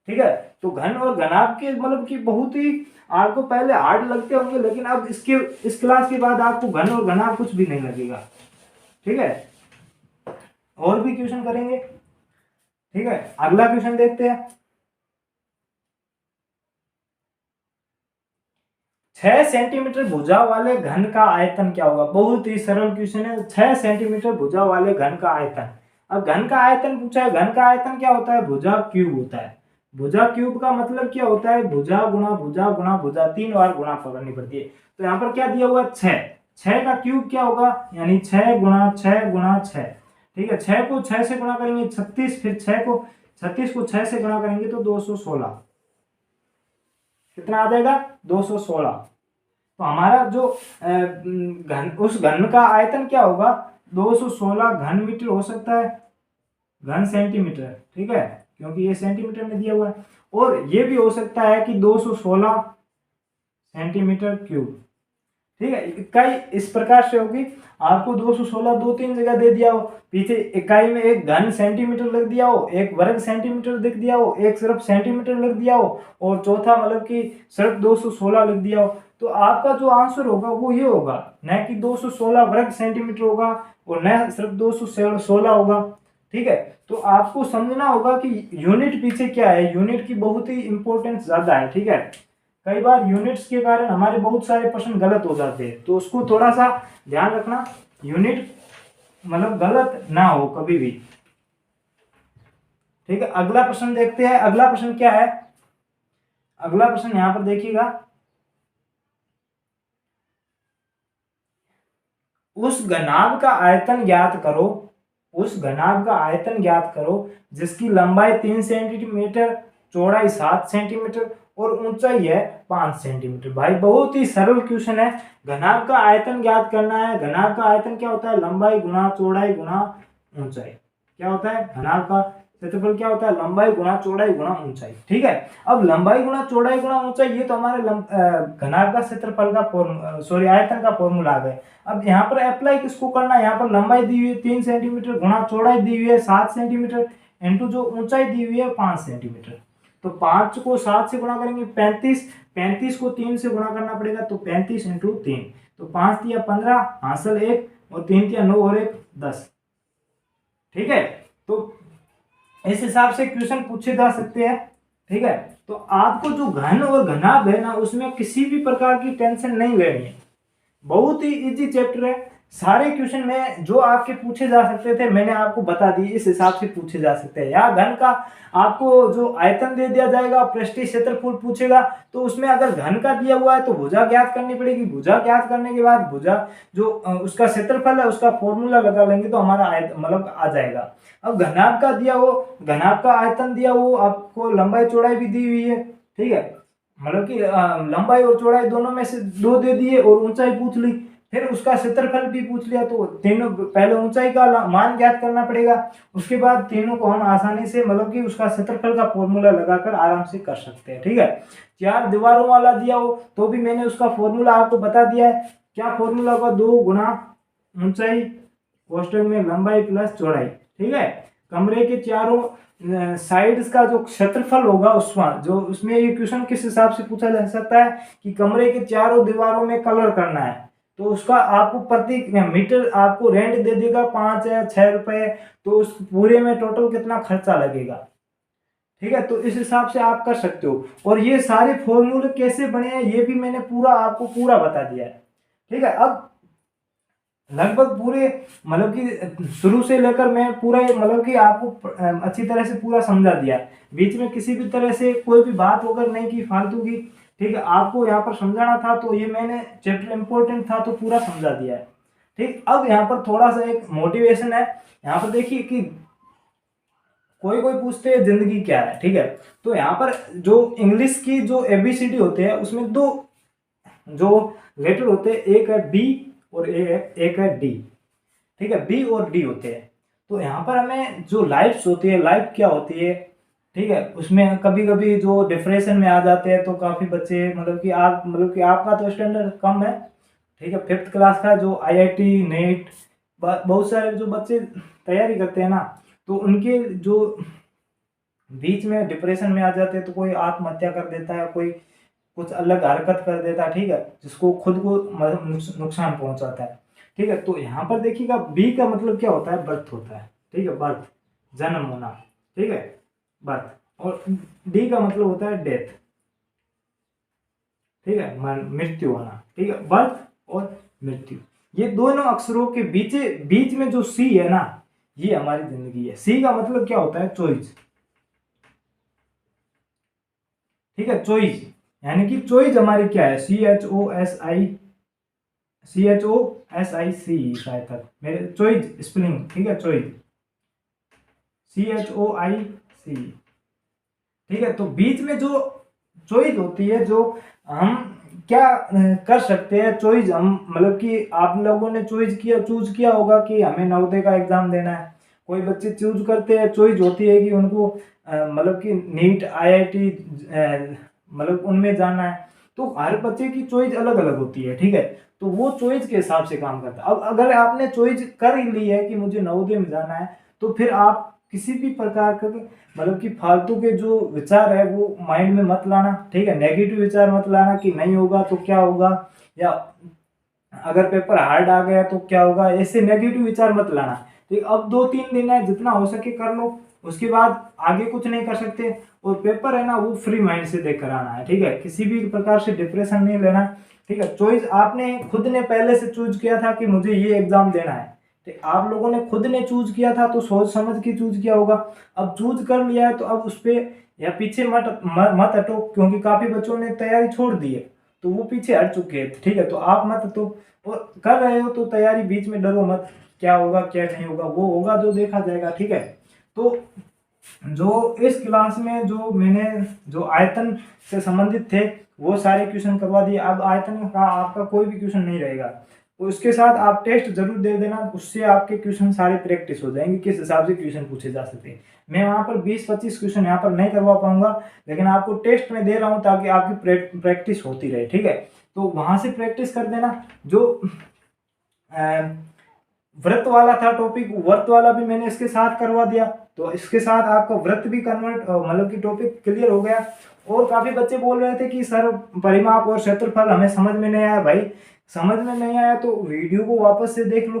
ठीक है, तो घन और घनाभ के मतलब कि बहुत ही आपको पहले हार्ड लगते होंगे, लेकिन अब इस क्लास के बाद आपको घन और घनाभ कुछ भी नहीं लगेगा। ठीक है, और भी क्वेश्चन करेंगे। ठीक है, अगला क्वेश्चन देखते हैं। 6 सेंटीमीटर भुजा वाले घन का आयतन क्या होगा। बहुत ही सरल क्वेश्चन है, 6 सेंटीमीटर भुजा वाले घन का आयतन। अब घन का आयतन पूछा है, घन का आयतन क्या होता है, भुजा क्यूब होता है। भुजा क्यूब का मतलब क्या होता है, भुजा गुणा भुजा गुणा भुजा, 3 बार गुणा करनी पड़ती है। तो यहाँ पर क्या दिया हुआ है 6, 6 का क्यूब क्या होगा, यानी 6 गुणा 6 गुणा 6। ठीक है, 6 को 6 से गुणा करेंगे 36, फिर 36 को 6 से गुणा करेंगे तो 216, कितना आ जाएगा 216। तो हमारा जो उस घन का आयतन क्या होगा 216 घन मीटर हो सकता है, घन सेंटीमीटर। ठीक है, क्योंकि ये सेंटीमीटर में दिया हुआ है, और ये भी हो सकता है कि 216 सेंटीमीटर क्यूब। ठीक है, इकाई इस प्रकार से होगी, आपको 216 2-3 जगह दे दिया हो, पीछे इकाई में एक घन सेंटीमीटर लिख दिया हो, एक वर्ग सेंटीमीटर लिख दिया हो, एक सिर्फ सेंटीमीटर लिख दिया हो, और चौथा मतलब कि सिर्फ 216 लिख दिया हो, तो आपका जो आंसर होगा वो ये होगा, न कि 216 वर्ग सेंटीमीटर होगा और न सिर्फ 216 होगा। ठीक है, तो आपको समझना होगा कि यूनिट पीछे क्या है, यूनिट की बहुत ही इंपॉर्टेंस ज्यादा है। ठीक है, कई बार यूनिट्स के कारण हमारे बहुत सारे प्रश्न गलत हो जाते हैं, तो उसको थोड़ा सा ध्यान रखना, यूनिट मतलब गलत ना हो कभी भी। ठीक है, अगला प्रश्न देखते हैं। अगला प्रश्न क्या है, अगला प्रश्न यहां पर देखिएगा, उस घनाभ का आयतन ज्ञात करो, उस घनाभ का आयतन ज्ञात करो जिसकी लंबाई 3 सेंटीमीटर, चौड़ाई 7 सेंटीमीटर और ऊंचाई है 5 सेंटीमीटर। भाई बहुत ही सरल क्वेश्चन है। घनाभ का आयतन ज्ञात करना है। घनाभ का आयतन क्या होता है? लंबाई गुना चौड़ाई गुना ऊंचाई। क्या होता है? घनाभ का क्षेत्रफल क्या होता है? लंबाई गुना चौड़ाई गुना ऊंचाई। ठीक है, अब लंबाई गुना चौड़ाई गुना ऊंचाई ये तो हमारे घनाभ का क्षेत्रफल का आयतन का फॉर्मूला आ गया। अब यहाँ पर अप्लाई किसको करना है? यहाँ पर लंबाई दी हुई है 3 सेंटीमीटर गुना चौड़ाई दी हुई है 7 सेंटीमीटर इंटू जो ऊंचाई दी हुई है 5 सेंटीमीटर। तो 5 को 7 से गुणा करेंगे 35, 35 को 3 से गुणा करना पड़ेगा तो 35 इंटू 3। तो 5 दिया 15, हासिल 1 और 3 दिया 9 और 1 10। ठीक है, तो इस हिसाब से क्वेश्चन पूछे जा सकते हैं। ठीक है, तो आपको जो घन और घनाभ है ना, उसमें किसी भी प्रकार की टेंशन नहीं लेनी है। बहुत ही इजी चैप्टर है। सारे क्वेश्चन में जो आपके पूछे जा सकते थे मैंने आपको बता दिए, इस हिसाब से पूछे जा सकते हैं। या घन का आपको जो आयतन दे दिया जाएगा, पृष्ठीय क्षेत्रफल पूछेगा तो उसमें अगर घन का दिया हुआ है तो भुजा ज्ञात करनी पड़ेगी। भुजा ज्ञात करने के बाद भुजा जो उसका क्षेत्रफल है उसका फॉर्मूला लगा लेंगे तो हमारा मतलब आ जाएगा। अब घनाभ का दिया हो, घनाभ का आयतन दिया हो, आपको लंबाई चौड़ाई भी दी हुई है। ठीक है, मतलब कि लंबाई और चौड़ाई दोनों में से 2 दे दिए और ऊंचाई पूछ ली, फिर उसका क्षेत्रफल भी पूछ लिया। तो तीनों पहले ऊंचाई का मान ज्ञात करना पड़ेगा, उसके बाद तीनों को हम आसानी से मतलब कि उसका क्षेत्रफल का फॉर्मूला लगाकर आराम से कर सकते हैं। ठीक है, 4 दीवारों वाला दिया हो तो भी मैंने उसका फॉर्मूला आपको बता दिया है। क्या फॉर्मूला होगा? 2 गुना ऊंचाई कोष्टक में लंबाई प्लस चौड़ाई। ठीक है, कमरे के चारों साइड्स का जो क्षेत्रफल होगा उसमें ये क्वेश्चन किस हिसाब से पूछा जा सकता है कि कमरे के चारों दीवारों में कलर करना है तो उसका आपको प्रति मीटर आपको रेंट दे देगा 5 या 6 रुपए, तो उस पूरे में टोटल कितना खर्चा लगेगा। ठीक है, तो इस हिसाब से आप कर सकते हो। और ये सारे फॉर्मूले कैसे बने हैं ये भी मैंने आपको पूरा बता दिया है। ठीक है, अब लगभग पूरे मतलब कि शुरू से लेकर मैं पूरा मतलब कि आपको अच्छी तरह से पूरा समझा दिया, बीच में किसी भी तरह से कोई भी बात होकर नहीं की फालतू की। ठीक है, आपको यहाँ पर समझाना था तो ये मैंने चैप्टर इंपॉर्टेंट था तो पूरा समझा दिया है। ठीक, अब यहाँ पर थोड़ा सा एक मोटिवेशन है। यहाँ पर देखिए कि कोई कोई पूछते हैं जिंदगी क्या है। ठीक है, तो यहाँ पर जो इंग्लिश की जो ABCD होते हैं उसमें 2 जो लेटर होते हैं, एक है बी और एक है डी। ठीक है, बी और डी होते हैं। तो यहाँ पर हमें जो लाइफ्स होती है, लाइफ क्या होती है, ठीक है, उसमें कभी कभी जो डिप्रेशन में आ जाते हैं तो काफ़ी बच्चे मतलब कि आपका तो स्टैंडर्ड कम है। ठीक है, 5th क्लास का जो IIT नेट बहुत सारे जो बच्चे तैयारी करते हैं ना, तो उनके जो बीच में डिप्रेशन में आ जाते हैं तो कोई आत्महत्या कर देता है, कोई कुछ अलग हरकत कर देता है। ठीक है, जिसको खुद को नुकसान पहुंचाता है। ठीक है, तो यहाँ पर देखिएगा बी का मतलब क्या होता है? बर्थ होता है। ठीक है, बर्थ, जन्म होना। ठीक है, बर्थ। और डी का मतलब होता है डेथ। ठीक है, मृत्यु होना। ठीक है, बर्थ और मृत्यु, ये दोनों अक्षरों के बीच में जो सी है ना, ये हमारी जिंदगी है। सी का मतलब क्या होता है? चॉइस। ठीक है, चॉइस यानी कि चॉइस हमारी क्या है? CHOIC शायद तक मेरे चॉइस स्पेलिंग। ठीक है, चॉइस CHOIC। ठीक है, तो बीच में जो चॉइस होती है, जो हम क्या कर सकते हैं, चॉइस हम मतलब कि आप लोगों ने चूज किया होगा कि हमें नवोदय का एग्जाम देना है। कोई बच्चे चूज करते हैं, चॉइस होती है कि उनको मतलब कि नीट IIT मतलब उनमें जाना है। तो हर बच्चे की चॉइस अलग अलग होती है। ठीक है, तो वो चॉइस के हिसाब से काम करता है। अब अगर आपने चॉइस कर ही ली है कि मुझे नवोदय में जाना है, तो फिर आप किसी भी प्रकार का मतलब कि फालतू के जो विचार है वो माइंड में मत लाना। ठीक है, नेगेटिव विचार मत लाना कि नहीं होगा तो क्या होगा, या अगर पेपर हार्ड आ गया तो क्या होगा, ऐसे नेगेटिव विचार मत लाना। ठीक, अब 2-3 दिन है, जितना हो सके कर लो, उसके बाद आगे कुछ नहीं कर सकते। और पेपर है ना वो फ्री माइंड से देकर आना है। ठीक है, किसी भी प्रकार से डिप्रेशन नहीं लेना। ठीक है, चॉइस आपने खुद ने पहले से चूज किया था कि मुझे ये एग्जाम देना है। तो आप लोगों ने खुद ने चूज किया था तो सोच समझ के चूज किया होगा। अब चूज कर लिया है तो अब उस पे या पीछे मत हटो, क्योंकि काफी बच्चों ने तैयारी छोड़ दी है तो वो पीछे हट चुके हैं। ठीक है, तो आप मत हटो, और कर रहे हो तो तैयारी बीच में डरो मत, क्या होगा क्या नहीं होगा वो होगा जो देखा जाएगा। ठीक है, तो जो इस क्लास में जो मैंने जो आयतन से संबंधित थे वो सारे क्वेश्चन करवा दिए। अब आयतन का आपका कोई भी क्वेश्चन नहीं रहेगा, तो उसके साथ आप टेस्ट जरूर दे देना, उससे आपके क्वेश्चन सारे प्रैक्टिस हो जाएंगे किस हिसाब से क्वेश्चन पूछे जा सकते हैं। मैं वहाँ पर 20-25 क्वेश्चन यहाँ पर नहीं करवा पाऊंगा, लेकिन आपको टेस्ट में दे रहा हूँ ताकि आपकी प्रैक्टिस होती रहे, ठीक है। तो वहाँ से प्रैक्टिस कर देना। जो व्रत वाला था टॉपिक, व्रत वाला भी मैंने इसके साथ करवा दिया, तो इसके साथ आपका व्रत भी कन्वर्ट मतलब कि टॉपिक क्लियर हो गया। और काफी बच्चे बोल रहे थे कि सर परिमाप और क्षेत्रफल हमें समझ में नहीं आया। भाई समझ में नहीं आया तो वीडियो को वापस से देख लो,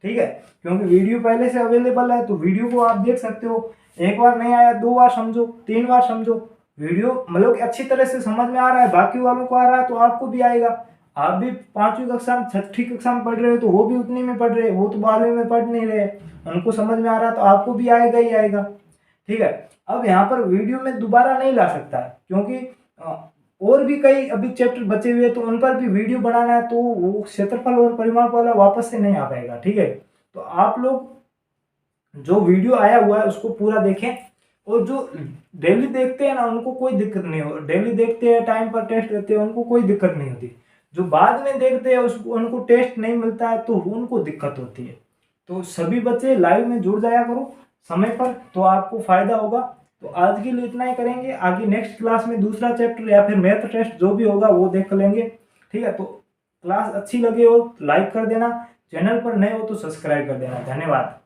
ठीक है, क्योंकि वीडियो पहले से अवेलेबल है, तो वीडियो को आप देख सकते हो। एक बार नहीं आया 2 बार समझो, 3 बार समझो, वीडियो मतलब कि अच्छी तरह से समझ में आ रहा है, बाकी वालों को आ रहा है तो आपको भी आएगा। आप भी 5वीं कक्षा में 6ठी कक्षा में पढ़ रहे हो तो वो भी उतनी में पढ़ रहे हैं, वो तो 12वीं में पढ़ नहीं रहे, उनको समझ में आ रहा है तो आपको भी आएगा ही आएगा, ठीक है। अब यहाँ पर वीडियो में दोबारा नहीं ला सकता है, क्योंकि और भी कई अभी चैप्टर बचे हुए हैं, तो उन पर भी वीडियो बनाना है, तो वो क्षेत्रफल और परिमाप वाला वापस से नहीं आ पाएगा, ठीक है। तो आप लोग जो वीडियो आया हुआ है उसको पूरा देखें, और जो डेली देखते हैं ना उनको कोई दिक्कत नहीं हो, डेली देखते हैं टाइम पर टेस्ट देते हैं उनको कोई दिक्कत नहीं होती। जो बाद में देखते हैं उसको उनको टेस्ट नहीं मिलता है तो उनको दिक्कत होती है। तो सभी बच्चे लाइव में जुड़ जाया करो समय पर, तो आपको फायदा होगा। तो आज के लिए इतना ही करेंगे, आगे नेक्स्ट क्लास में दूसरा चैप्टर या फिर मैथ टेस्ट जो भी होगा वो देख लेंगे, ठीक है। तो क्लास अच्छी लगे हो लाइक कर देना, चैनल पर नए हो तो सब्सक्राइब कर देना। धन्यवाद।